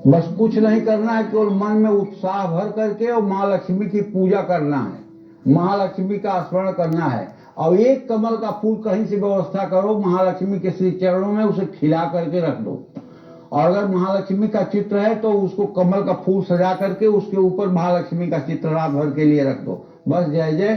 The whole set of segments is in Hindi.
बस कुछ नहीं करना है, केवल मन में उत्साह भर करके और माँ लक्ष्मी की पूजा करना है, महालक्ष्मी का स्मरण करना है। और एक कमल का फूल कहीं से व्यवस्था करो, महालक्ष्मी के श्री चरणों में उसे खिला करके रख दो। और अगर महालक्ष्मी का चित्र है तो उसको कमल का फूल सजा करके उसके ऊपर महालक्ष्मी का चित्र रात भर के लिए रख दो। बस जय जय।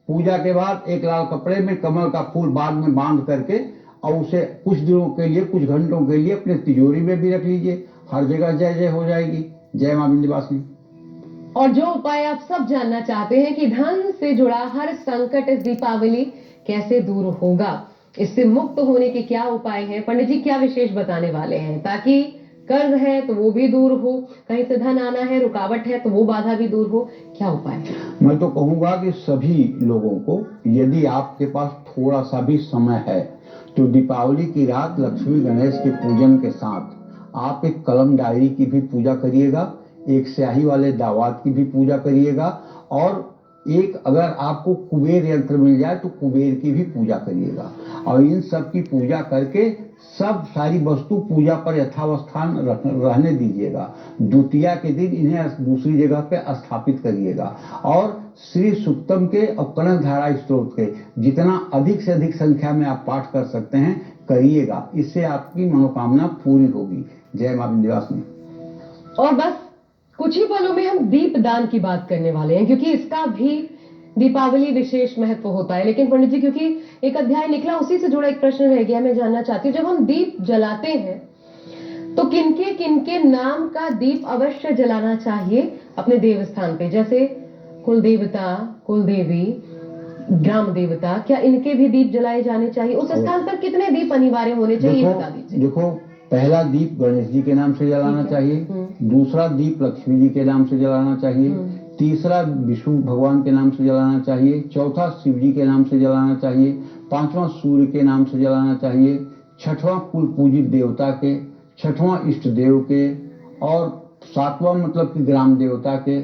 पूजा के बाद एक लाल कपड़े में कमल का फूल बाद में बांध करके और उसे कुछ दिनों के लिए, कुछ घंटों के लिए अपने तिजोरी में भी रख लीजिए। हर जगह जय जय हो जाएगी। जय मां विंध्यवासिनी। और जो उपाय आप सब जानना चाहते हैं कि धन से जुड़ा हर संकट इस दीपावली कैसे दूर होगा, इससे मुक्त होने के क्या उपाय हैं, पंडित जी क्या विशेष बताने वाले हैं, ताकि कर्ज है तो वो भी दूर हो, कहीं से धन आना है, रुकावट है तो वो बाधा भी दूर हो, क्या उपाय है? मैं तो कहूंगा कि सभी लोगों को, यदि आपके पास थोड़ा सा भी समय है तो दीपावली की रात लक्ष्मी गणेश के पूजन के साथ आप एक कलम डायरी की भी पूजा करिएगा, एक स्याही वाले दावात की भी पूजा करिएगा, और एक अगर आपको कुबेर यंत्र मिल जाए तो कुबेर की भी पूजा करिएगा। और इन सब की पूजा करके सब सारी वस्तु पूजा पर यथावस्थान रहने दीजिएगा। द्वितीया के दिन इन्हें दूसरी जगह पे स्थापित करिएगा। और श्री सुक्तम के और कनक धारा स्त्रोत के जितना अधिक से अधिक संख्या में आप पाठ कर सकते हैं करिएगा, इससे आपकी मनोकामना पूरी होगी। जय मां विंध्यवासिनी। और बस कुछ ही पलों में हम दीप दान की बात करने वाले हैं, क्योंकि इसका भी दीपावली विशेष महत्व होता है। लेकिन पंडित जी, क्योंकि एक अध्याय निकला, उसी से जुड़ा एक प्रश्न रह गया, मैं जानना चाहती हूँ, जब हम दीप जलाते हैं तो किनके किनके नाम का दीप अवश्य जलाना चाहिए अपने देवस्थान पे? जैसे कुल देवता, कुल देवी, ग्राम देवता, क्या इनके भी दीप जलाए जाने चाहिए? उस स्थान पर कितने दीप अनिवार्य होने चाहिए, ये बता दीजिए। देखो, पहला दीप गणेश जी के नाम से जलाना चाहिए, दूसरा दीप लक्ष्मी जी के नाम से जलाना चाहिए, तीसरा विष्णु भगवान के नाम से जलाना चाहिए, चौथा शिव जी के नाम से जलाना चाहिए, पांचवा सूर्य के नाम से जलाना चाहिए, छठवां कुल पूजित देवता के, छठवां इष्ट देव के, और सातवां मतलब कि ग्राम देवता के,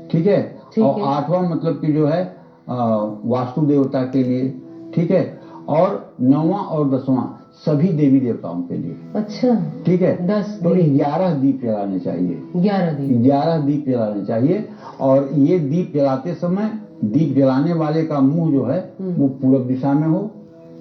ठीक है, और आठवां मतलब कि जो है वास्तु देवता के लिए, ठीक है, और नौवां और 10वां सभी देवी देवताओं के लिए। अच्छा, ठीक है, 10 तो 11 दीप जलाने चाहिए। 11 दीप जलाने चाहिए। और ये दीप जलाते समय दीप जलाने वाले का मुंह जो है वो पूर्व दिशा में हो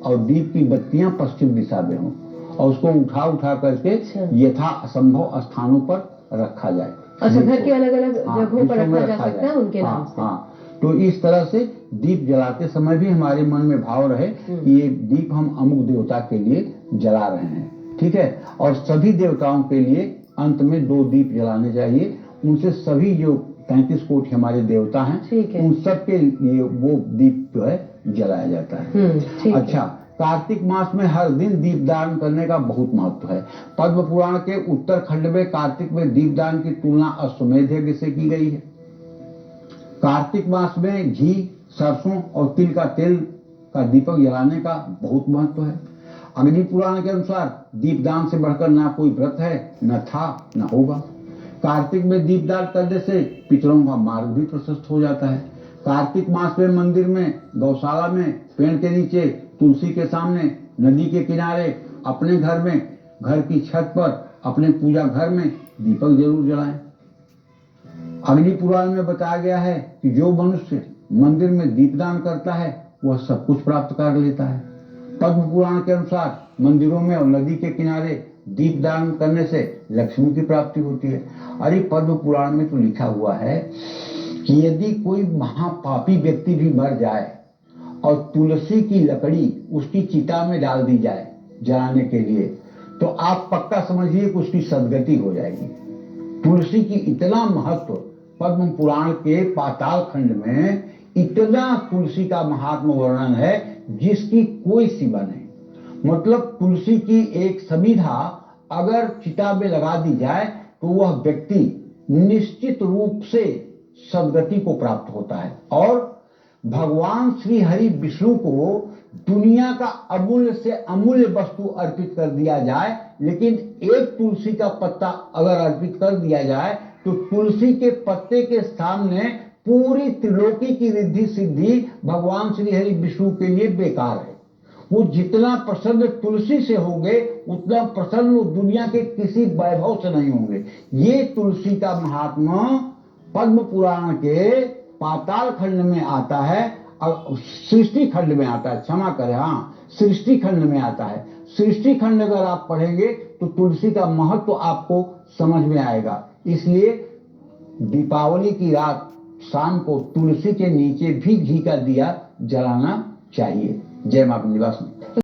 और दीप की बत्तियां पश्चिम दिशा में हो, और उसको उठा उठा करके यथा असंभव स्थानों पर रखा जाए। अच्छा, घर के अलग अलग जगहों पर रखा जा सकता है उनके नाम से। हाँ, तो इस तरह से दीप जलाते समय भी हमारे मन में भाव रहे कि ये दीप हम अमुक देवता के लिए जला रहे हैं, ठीक है। और सभी देवताओं के लिए अंत में 2 दीप जलाने चाहिए। उनसे सभी जो 33 कोटि हमारे देवता हैं उन सब के लिए वो दीप जो है जलाया जाता है। अच्छा, कार्तिक मास में हर दिन दीपदान करने का बहुत महत्व है। पद्म पुराण के उत्तरखंड में कार्तिक में दीपदान की तुलना अश्वमेध यज्ञ से की गई है। कार्तिक मास में घी, सरसों और तिल का तेल का दीपक जलाने का बहुत महत्व है। अग्नि पुराण के अनुसार दीपदान से बढ़कर ना कोई व्रत है, न था, न होगा। कार्तिक में दीपदान करने से पितरों का मार्ग भी प्रशस्त हो जाता है। कार्तिक मास में मंदिर में, गौशाला में, पेड़ के नीचे, तुलसी के सामने, नदी के किनारे, अपने घर में, घर की छत पर, अपने पूजा घर में दीपक जरूर जलाएं। अग्नि पुराण में बताया गया है कि जो मनुष्य मंदिर में दीपदान करता है वह सब कुछ प्राप्त कर लेता है। पद्म पुराण के अनुसार मंदिरों में और नदी के किनारे दीपदान करने से लक्ष्मी की प्राप्ति होती है। अरे, पद्म पुराण में तो लिखा हुआ है कि यदि कोई महापापी व्यक्ति भी मर जाए और तुलसी की लकड़ी उसकी चिता में डाल दी जाए जलाने के लिए, तो आप पक्का समझिए कि उसकी सदगति हो जाएगी। तुलसी की इतना महत्व, पद्म पुराण के पाताल खंड में इतना तुलसी का महात्म वर्णन है जिसकी कोई सीमा नहीं। मतलब तुलसी की एक समिधा अगर चिता में लगा दी जाए तो वह व्यक्ति निश्चित रूप से सदगति को प्राप्त होता है। और भगवान श्री हरि विष्णु को दुनिया का अमूल्य से अमूल्य वस्तु अर्पित कर दिया जाए, लेकिन एक तुलसी का पत्ता अगर अर्पित कर दिया जाए तो तुलसी के पत्ते के सामने पूरी त्रिलोकी की रिद्धि सिद्धि भगवान श्री हरि विष्णु के लिए बेकार है। वो जितना प्रसन्न तुलसी से होंगे उतना प्रसन्न वो दुनिया के किसी वैभव से नहीं होंगे। ये तुलसी का महात्मा पद्म पुराण के पाताल खंड में आता है और सृष्टि खंड में आता है, क्षमा करें, हाँ सृष्टि खंड में आता है। सृष्टि खंड अगर आप पढ़ेंगे तो तुलसी का महत्व आपको समझ में आएगा। इसलिए दीपावली की रात शाम को तुलसी के नीचे भी घी का दिया जलाना चाहिए। जय मां विंध्यवासिनी।